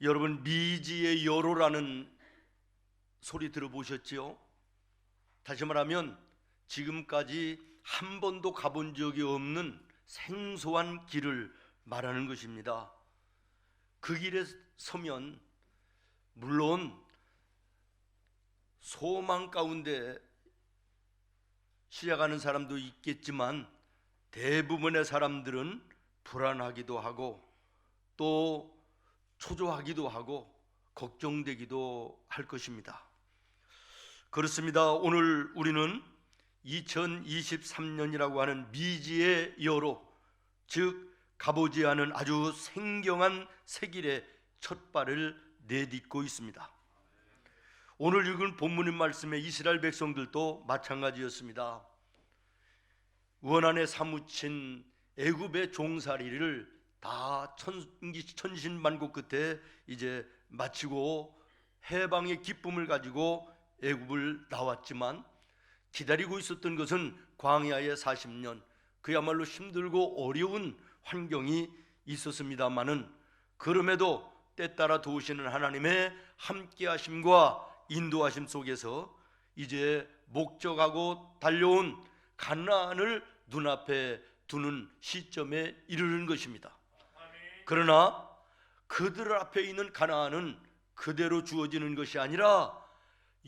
여러분, 미지의 여로라는 소리 들어보셨지요? 다시 말하면 지금까지 한 번도 가본 적이 없는 생소한 길을 말하는 것입니다. 그 길에 서면 물론 소망 가운데 시작하는 사람도 있겠지만 대부분의 사람들은 불안하기도 하고 또 초조하기도 하고 걱정되기도 할 것입니다. 그렇습니다. 오늘 우리는 2023년이라고 하는 미지의 여로, 즉 가보지 않은 아주 생경한 새 길의 첫 발을 내딛고 있습니다. 오늘 읽은 본문의 말씀에 이스라엘 백성들도 마찬가지였습니다. 원한에 사무친 애굽의 종살이를 다 천신만고 끝에 이제 마치고 해방의 기쁨을 가지고 애굽을 나왔지만 기다리고 있었던 것은 광야의 40년, 그야말로 힘들고 어려운 환경이 있었습니다마는 그럼에도 때따라 도우시는 하나님의 함께하심과 인도하심 속에서 이제 목적하고 달려온 가나안을 눈앞에 두는 시점에 이르는 것입니다. 그러나 그들 앞에 있는 가나안은 그대로 주어지는 것이 아니라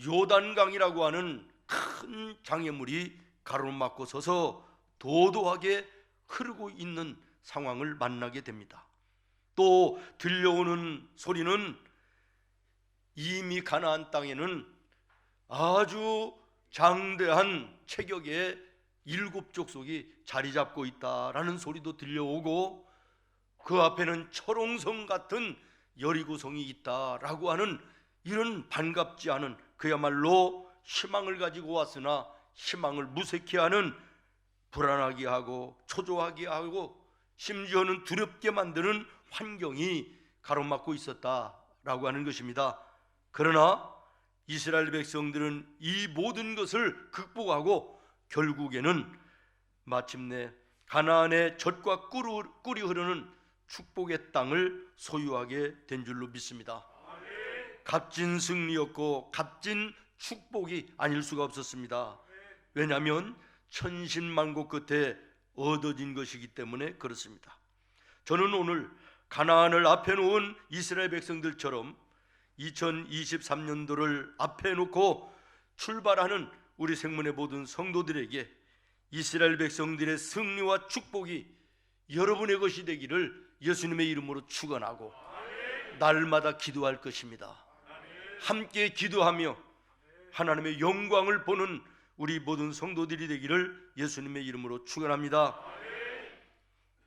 요단강이라고 하는 큰 장애물이 가로막고 서서 도도하게 흐르고 있는 상황을 만나게 됩니다. 또 들려오는 소리는 이미 가나안 땅에는 아주 장대한 체격의 7족속이 자리 잡고 있다라는 소리도 들려오고 그 앞에는 철옹성 같은 여리고성이 있다라고 하는 이런 반갑지 않은, 그야말로 희망을 가지고 왔으나 희망을 무색해 하는, 불안하게 하고 초조하게 하고 심지어는 두렵게 만드는 환경이 가로막고 있었다라고 하는 것입니다. 그러나 이스라엘 백성들은 이 모든 것을 극복하고 결국에는 마침내 가나안의 젖과 꿀이 흐르는 축복의 땅을 소유하게 된 줄로 믿습니다. 값진 승리였고 값진 축복이 아닐 수가 없었습니다. 왜냐하면 천신만고 끝에 얻어진 것이기 때문에 그렇습니다. 저는 오늘 가나안을 앞에 놓은 이스라엘 백성들처럼 2023년도를 앞에 놓고 출발하는 우리 생문의 모든 성도들에게 이스라엘 백성들의 승리와 축복이 여러분의 것이 되기를 예수님의 이름으로 축원하고 날마다 기도할 것입니다. 함께 기도하며 하나님의 영광을 보는 우리 모든 성도들이 되기를 예수님의 이름으로 축원합니다.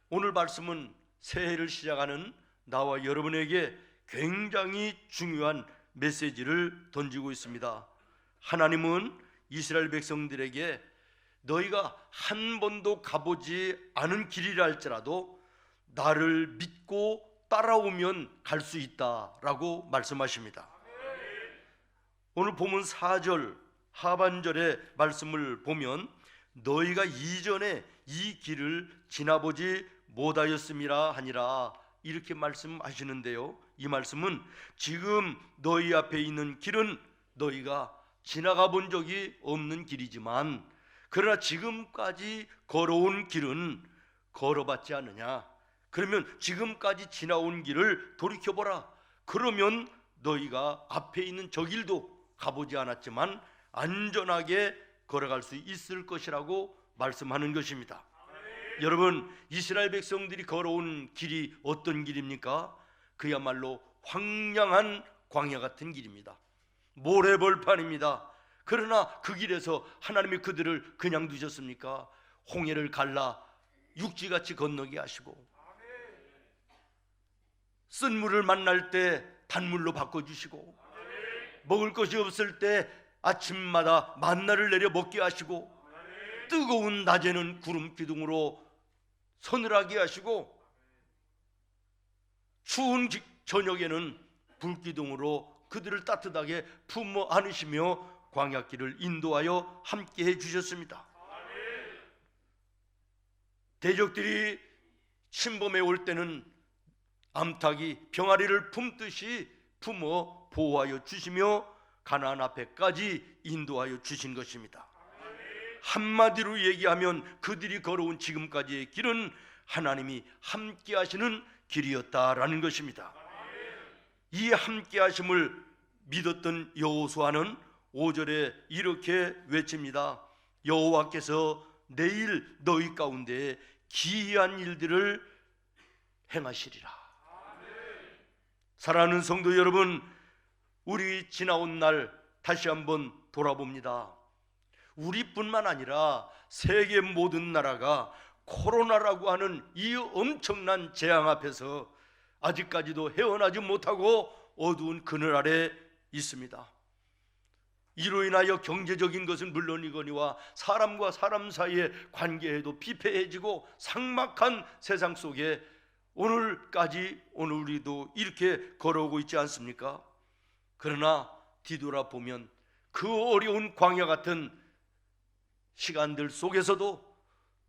오늘 말씀은 새해를 시작하는 나와 여러분에게 굉장히 중요한 메시지를 던지고 있습니다. 하나님은 이스라엘 백성들에게 너희가 한 번도 가보지 않은 길이라 할지라도 나를 믿고 따라오면 갈 수 있다라고 말씀하십니다. 오늘 본문 4절 하반절의 말씀을 보면 너희가 이전에 이 길을 지나보지 못하였음이라 하니라 이렇게 말씀하시는데요, 이 말씀은 지금 너희 앞에 있는 길은 너희가 지나가 본 적이 없는 길이지만 그러나 지금까지 걸어온 길은 걸어봤지 않느냐. 그러면 지금까지 지나온 길을 돌이켜보라. 그러면 너희가 앞에 있는 저 길도 가보지 않았지만 안전하게 걸어갈 수 있을 것이라고 말씀하는 것입니다. 여러분, 이스라엘 백성들이 걸어온 길이 어떤 길입니까? 그야말로 황량한 광야 같은 길입니다. 모래벌판입니다. 그러나 그 길에서 하나님이 그들을 그냥 두셨습니까? 홍해를 갈라 육지같이 건너게 하시고 쓴 물을 만날 때 단물로 바꿔주시고 먹을 것이 없을 때 아침마다 만나를 내려 먹게 하시고 뜨거운 낮에는 구름 기둥으로 서늘하게 하시고 추운 저녁에는 불기둥으로 그들을 따뜻하게 품어 안으시며 광야길을 인도하여 함께 해주셨습니다. 대적들이 침범해 올 때는 암탉이 병아리를 품듯이 품어 보호하여 주시며 가나안 앞에까지 인도하여 주신 것입니다. 한마디로 얘기하면 그들이 걸어온 지금까지의 길은 하나님이 함께 하시는 길이었다라는 것입니다. 이 함께 하심을 믿었던 여호수아는 5절에 이렇게 외칩니다. 여호와께서 내일 너희 가운데 기이한 일들을 행하시리라. 사랑하는 성도 여러분, 우리 지나온 날 다시 한번 돌아봅니다. 우리뿐만 아니라 세계 모든 나라가 코로나라고 하는 이 엄청난 재앙 앞에서 아직까지도 헤어나지 못하고 어두운 그늘 아래 있습니다. 이로 인하여 경제적인 것은 물론이거니와 사람과 사람 사이의 관계에도 피폐해지고 삭막한 세상 속에 오늘까지 오늘 우리도 이렇게 걸어오고 있지 않습니까? 그러나 뒤돌아보면 그 어려운 광야 같은 시간들 속에서도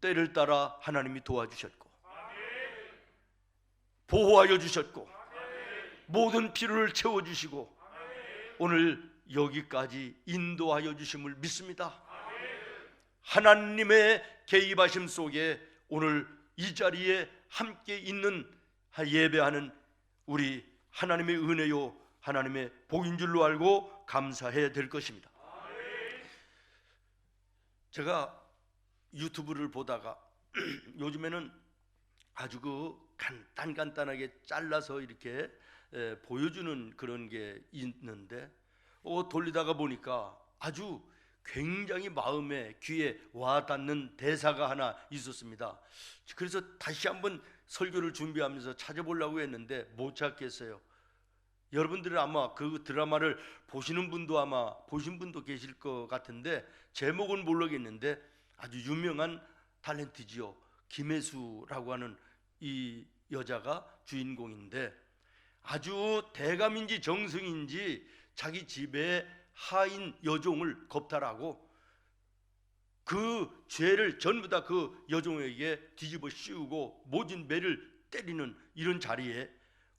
때를 따라 하나님이 도와주셨고 보호하여 주셨고 모든 필요를 채워주시고 오늘 여기까지 인도하여 주심을 믿습니다. 하나님의 개입하심 속에 오늘 이 자리에 함께 있는 예배하는 우리 하나님의 은혜요 하나님의 복인 줄로 알고 감사해야 될 것입니다. 제가 유튜브를 보다가 요즘에는 아주 간단하게 잘라서 이렇게 보여주는 그런 게 있는데 돌리다가 보니까 아주 굉장히 마음에 귀에 와닿는 대사가 하나 있었습니다. 그래서 다시 한번 설교를 준비하면서 찾아보려고 했는데 못 찾겠어요. 여러분들은 아마 그 드라마를 보시는 분도 아마 보신 분도 계실 것 같은데 제목은 모르겠는데 아주 유명한 탤런트지요. 김혜수라고 하는 이 여자가 주인공인데 아주 대감인지 정승인지 자기 집에 하인 여종을 겁탈하고 그 죄를 전부 다 그 여종에게 뒤집어 씌우고 모진 매를 때리는 이런 자리에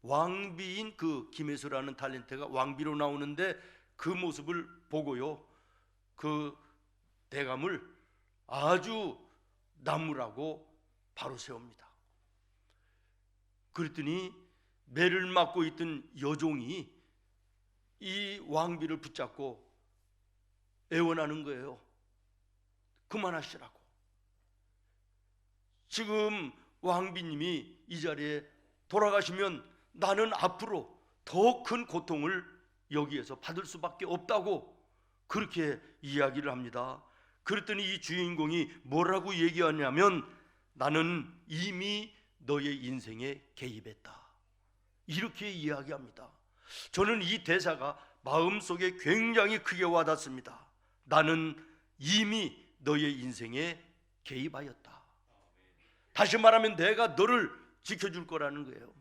왕비인 그 김혜수라는 탤런트가 왕비로 나오는데 그 모습을 보고요 그 대감을 아주 나무라고 바로 세웁니다. 그랬더니 매를 맞고 있던 여종이 이 왕비를 붙잡고 애원하는 거예요. 그만하시라고. 지금 왕비님이 이 자리에 돌아가시면 나는 앞으로 더 큰 고통을 여기에서 받을 수밖에 없다고 그렇게 이야기를 합니다. 그랬더니 이 주인공이 뭐라고 얘기하냐면 나는 이미 너의 인생에 개입했다 이렇게 이야기합니다. 저는 이 대사가 마음속에 굉장히 크게 와닿습니다. 나는 이미 너의 인생에 개입하였다. 다시 말하면 내가 너를 지켜줄 거라는 거예요.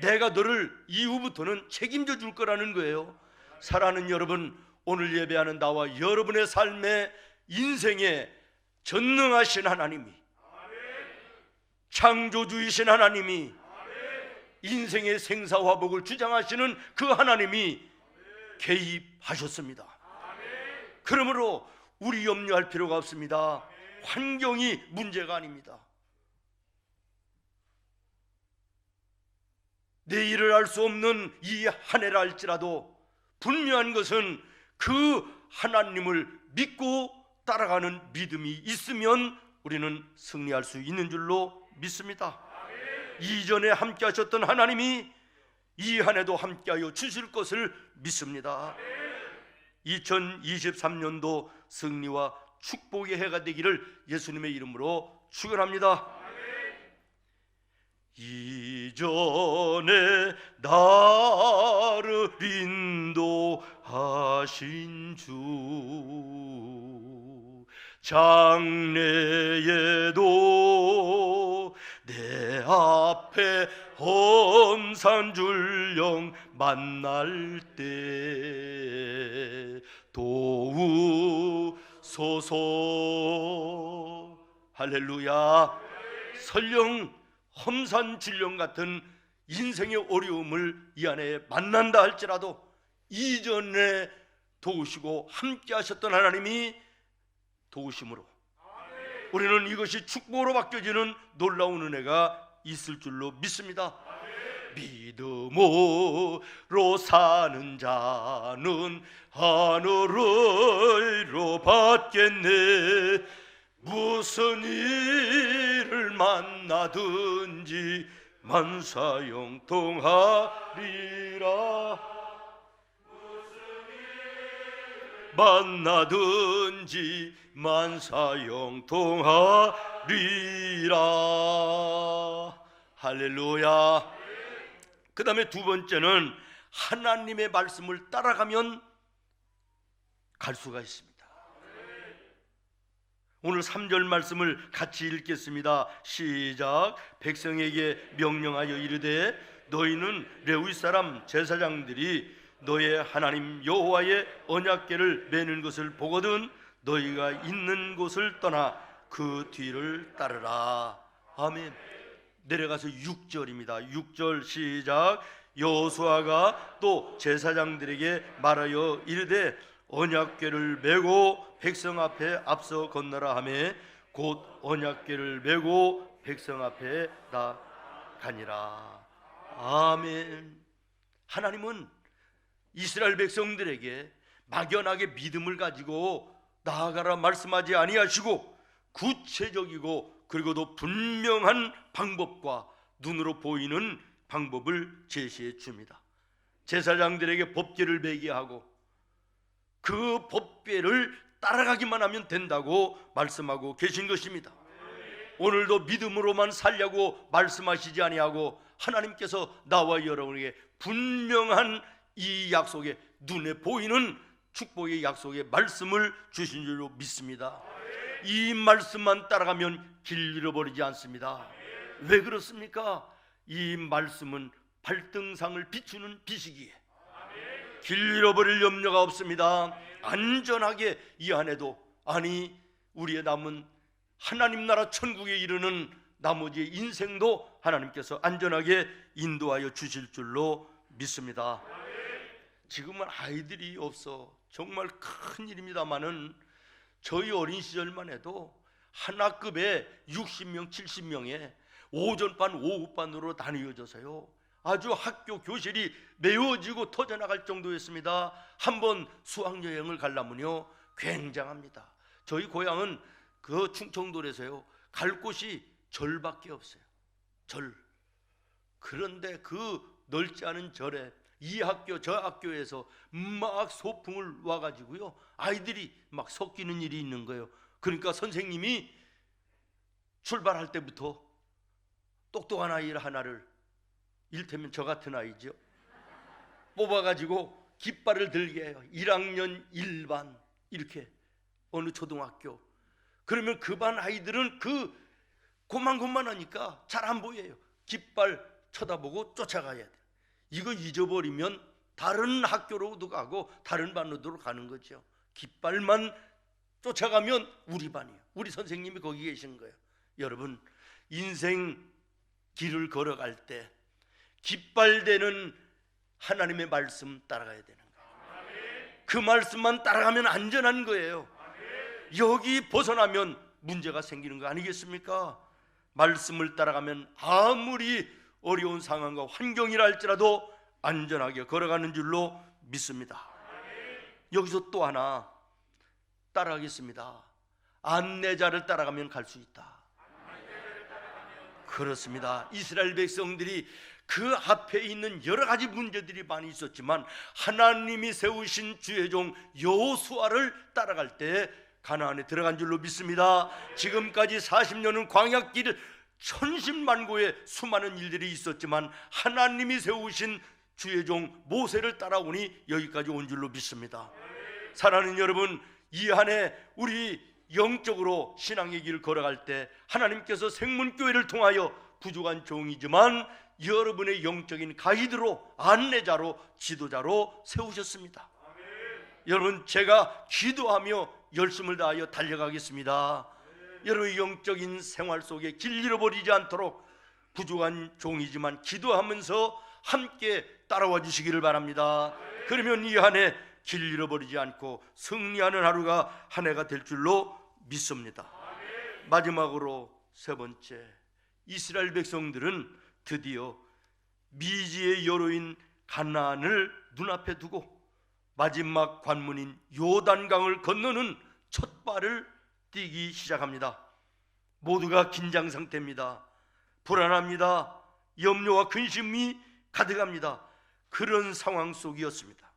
내가 너를 이후부터는 책임져 줄 거라는 거예요. 사랑하는 여러분, 오늘 예배하는 나와 여러분의 삶의 인생에 전능하신 하나님이 창조주이신 하나님이 인생의 생사화복을 주장하시는 그 하나님이 개입하셨습니다. 그러므로 우리 염려할 필요가 없습니다. 환경이 문제가 아닙니다. 내일을 알 수 없는 이 한 해를 알지라도 분명한 것은 그 하나님을 믿고 따라가는 믿음이 있으면 우리는 승리할 수 있는 줄로 믿습니다. 이전에 함께 하셨던 하나님이 이 한 해도 함께하여 주실 것을 믿습니다. 2023년도 승리와 축복의 해가 되기를 예수님의 이름으로 축원합니다. 이전에 나를 인도하신 주 장래에도 내 앞에 험산 줄령 만날 때 도우소서. 할렐루야. 설령 험산 줄령 같은 인생의 어려움을 이 안에 만난다 할지라도 이전에 도우시고 함께 하셨던 하나님이 도우심으로 우리는 이것이 축복으로 바뀌어지는 놀라운 은혜가 있을 줄로 믿습니다. 믿음으로 사는 자는 하늘을 이뤄받겠네. 무슨 일을 만나든지 만사형통하리라. 만나든지 만사형통하리라. 할렐루야. 그 다음에 두 번째는 하나님의 말씀을 따라가면 갈 수가 있습니다. 오늘 3절 말씀을 같이 읽겠습니다. 시작. 백성에게 명령하여 이르되 너희는 레위 사람 제사장들이 너의 하나님 여호와의 언약궤를 매는 것을 보거든 너희가 있는 곳을 떠나 그 뒤를 따르라. 아멘. 내려가서 6절입니다. 6절 시작. 여호수아가 또 제사장들에게 말하여 이르되 언약궤를 메고 백성 앞에 앞서 건너라 하매 곧 언약궤를 메고 백성 앞에 나가니라. 아멘. 하나님은 이스라엘 백성들에게 막연하게 믿음을 가지고 나아가라 말씀하지 아니하시고 구체적이고 그리고도 분명한 방법과 눈으로 보이는 방법을 제시해 줍니다. 제사장들에게 법궤를 매게 하고 그 법궤를 따라가기만 하면 된다고 말씀하고 계신 것입니다. 오늘도 믿음으로만 살려고 말씀하시지 아니하고 하나님께서 나와 여러분에게 분명한 이 약속에 눈에 보이는 축복의 약속의 말씀을 주신 줄로 믿습니다. 이 말씀만 따라가면 길 잃어버리지 않습니다. 왜 그렇습니까? 이 말씀은 발등상을 비추는 빛이기에 길 잃어버릴 염려가 없습니다. 안전하게 이 안에도 아니 우리의 남은 하나님 나라 천국에 이르는 나머지 인생도 하나님께서 안전하게 인도하여 주실 줄로 믿습니다. 지금은 아이들이 없어 정말 큰 일입니다마는 저희 어린 시절만 해도 한 학급에 60명, 70명에 오전반, 오후반으로 나뉘어져서요 아주 학교 교실이 메워지고 터져나갈 정도였습니다. 한번 수학여행을 가려면요 굉장합니다. 저희 고향은 그 충청도에서요 갈 곳이 절밖에 없어요. 절. 그런데 그 넓지 않은 절에 이 학교 저 학교에서 막 소풍을 와가지고요 아이들이 막 섞이는 일이 있는 거예요. 그러니까 선생님이 출발할 때부터 똑똑한 아이 하나를, 이를테면 저 같은 아이죠, 뽑아가지고 깃발을 들게 해요. 1학년 1반 이렇게 어느 초등학교. 그러면 그 반 아이들은 그 고만고만하니까 잘 안 보여요. 깃발 쳐다보고 쫓아가야 돼. 이거 잊어버리면 다른 학교로도 가고 다른 반으로 가는 거죠. 깃발만 쫓아가면 우리 반이에요. 우리 선생님이 거기 계신 거예요. 여러분 인생 길을 걸어갈 때 깃발되는 하나님의 말씀 따라가야 되는 거예요. 그 말씀만 따라가면 안전한 거예요. 여기 벗어나면 문제가 생기는 거 아니겠습니까? 말씀을 따라가면 아무리 어려운 상황과 환경이라 할지라도 안전하게 걸어가는 줄로 믿습니다. 여기서 또 하나 따라가겠습니다. 안내자를 따라가면 갈 수 있다. 그렇습니다. 이스라엘 백성들이 그 앞에 있는 여러 가지 문제들이 많이 있었지만 하나님이 세우신 주의 종 여호수아를 따라갈 때 가나안에 들어간 줄로 믿습니다. 지금까지 40년은 광야길 천신만고의 수많은 일들이 있었지만 하나님이 세우신 주의 종 모세를 따라오니 여기까지 온 줄로 믿습니다. 사랑하는 여러분, 이 한해 우리 영적으로 신앙의 길을 걸어갈 때 하나님께서 생문교회를 통하여 부족한 종이지만 여러분의 영적인 가이드로, 안내자로, 지도자로 세우셨습니다. 여러분, 제가 기도하며 열심을 다하여 달려가겠습니다. 여러분의 영적인 생활 속에 길 잃어버리지 않도록 부족한 종이지만 기도하면서 함께 따라와 주시기를 바랍니다. 그러면 이 한 해 길 잃어버리지 않고 승리하는 하루가 한 해가 될 줄로 믿습니다. 마지막으로 세 번째, 이스라엘 백성들은 드디어 미지의 여로인 가나안을 눈앞에 두고 마지막 관문인 요단강을 건너는 첫 발을 뛰기 시작합니다. 모두가 긴장 상태입니다. 불안합니다. 염려와 근심이 가득합니다. 그런 상황 속이었습니다.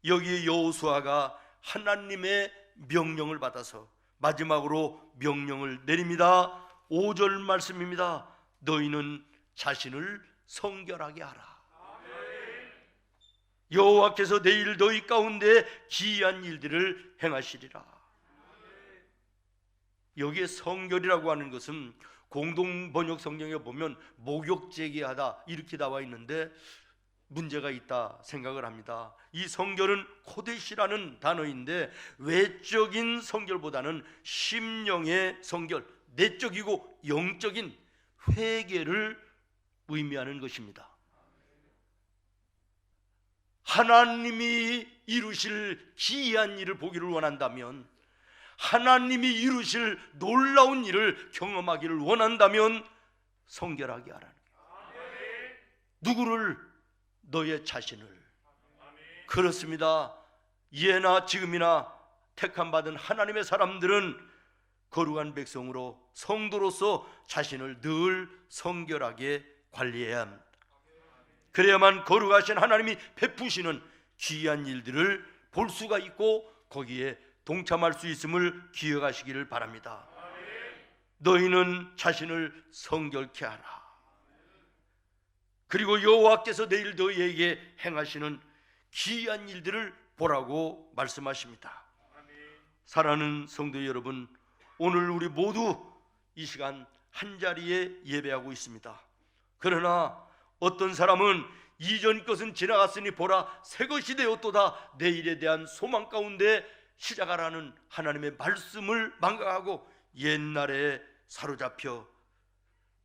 여기에 여호수아가 하나님의 명령을 받아서 마지막으로 명령을 내립니다. 5절 말씀입니다. 너희는 자신을 성결하게 하라. 여호와께서 내일 너희 가운데 기이한 일들을 행하시리라. 여기에 성결이라고 하는 것은 공동 번역 성경에 보면 목욕제기하다 이렇게 나와 있는데 문제가 있다 생각을 합니다. 이 성결은 코데시라는 단어인데 외적인 성결보다는 심령의 성결, 내적이고 영적인 회개를 의미하는 것입니다. 하나님이 이루실 기이한 일을 보기를 원한다면, 하나님이 이루실 놀라운 일을 경험하기를 원한다면 성결하게 하라는 거예요. 누구를? 너의 자신을. 그렇습니다. 예나 지금이나 택함받은 하나님의 사람들은 거룩한 백성으로 성도로서 자신을 늘 성결하게 관리해야 합니다. 그래야만 거룩하신 하나님이 베푸시는 귀한 일들을 볼 수가 있고 거기에 동참할 수 있음을 기억하시기를 바랍니다. 너희는 자신을 성결케 하라. 그리고 여호와께서 내일 너희에게 행하시는 기이한 일들을 보라고 말씀하십니다. 사랑하는 성도 여러분, 오늘 우리 모두 이 시간 한자리에 예배하고 있습니다. 그러나 어떤 사람은 이전 것은 지나갔으니 보라 새 것이 되었도다, 내일에 대한 소망 가운데 시작하라는 하나님의 말씀을 망각하고 옛날에 사로잡혀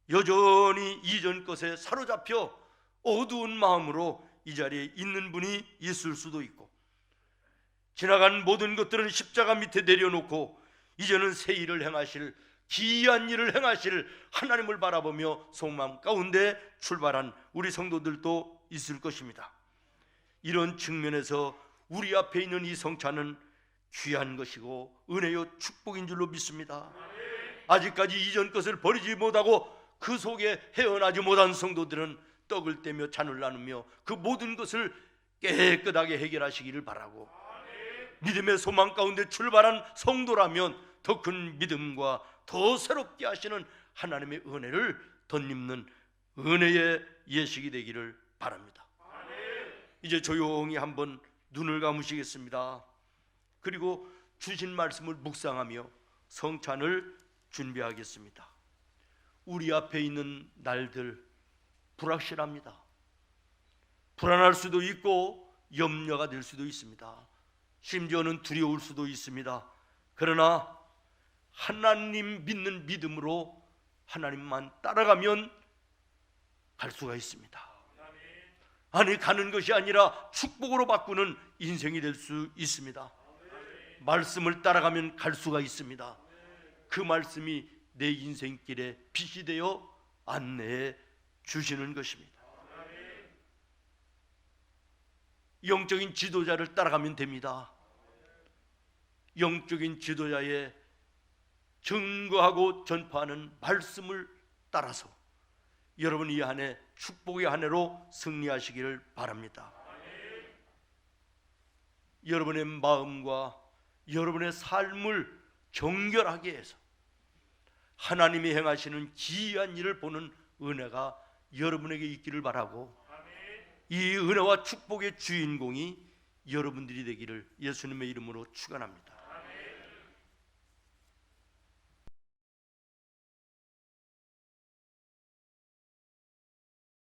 여전히 이전 것에 사로잡혀 어두운 마음으로 이 자리에 있는 분이 있을 수도 있고, 지나간 모든 것들은 십자가 밑에 내려놓고 이제는 새 일을 행하실, 기이한 일을 행하실 하나님을 바라보며 소망 가운데 출발한 우리 성도들도 있을 것입니다. 이런 측면에서 우리 앞에 있는 이 성찬은 귀한 것이고 은혜요 축복인 줄로 믿습니다. 아직까지 이전 것을 버리지 못하고 그 속에 헤어나지 못한 성도들은 떡을 떼며 잔을 나누며 그 모든 것을 깨끗하게 해결하시기를 바라고, 믿음의 소망 가운데 출발한 성도라면 더 큰 믿음과 더 새롭게 하시는 하나님의 은혜를 덧입는 은혜의 예식이 되기를 바랍니다. 이제 조용히 한번 눈을 감으시겠습니다. 그리고 주신 말씀을 묵상하며 성찬을 준비하겠습니다. 우리 앞에 있는 날들 불확실합니다. 불안할 수도 있고 염려가 될 수도 있습니다. 심지어는 두려울 수도 있습니다. 그러나 하나님 믿는 믿음으로 하나님만 따라가면 갈 수가 있습니다. 아니, 가는 것이 아니라 축복으로 바꾸는 인생이 될 수 있습니다. 말씀을 따라가면 갈 수가 있습니다. 그 말씀이 내 인생길에 빛이 되어 안내해 주시는 것입니다. 영적인 지도자를 따라가면 됩니다. 영적인 지도자의 증거하고 전파하는 말씀을 따라서 여러분 이 한 해 축복의 한 해로 승리하시기를 바랍니다. 여러분의 마음과 여러분의 삶을 정결하게 해서 하나님이 행하시는 기이한 일을 보는 은혜가 여러분에게 있기를 바라고, 이 은혜와 축복의 주인공이 여러분들이 되기를 예수님의 이름으로 축원합니다.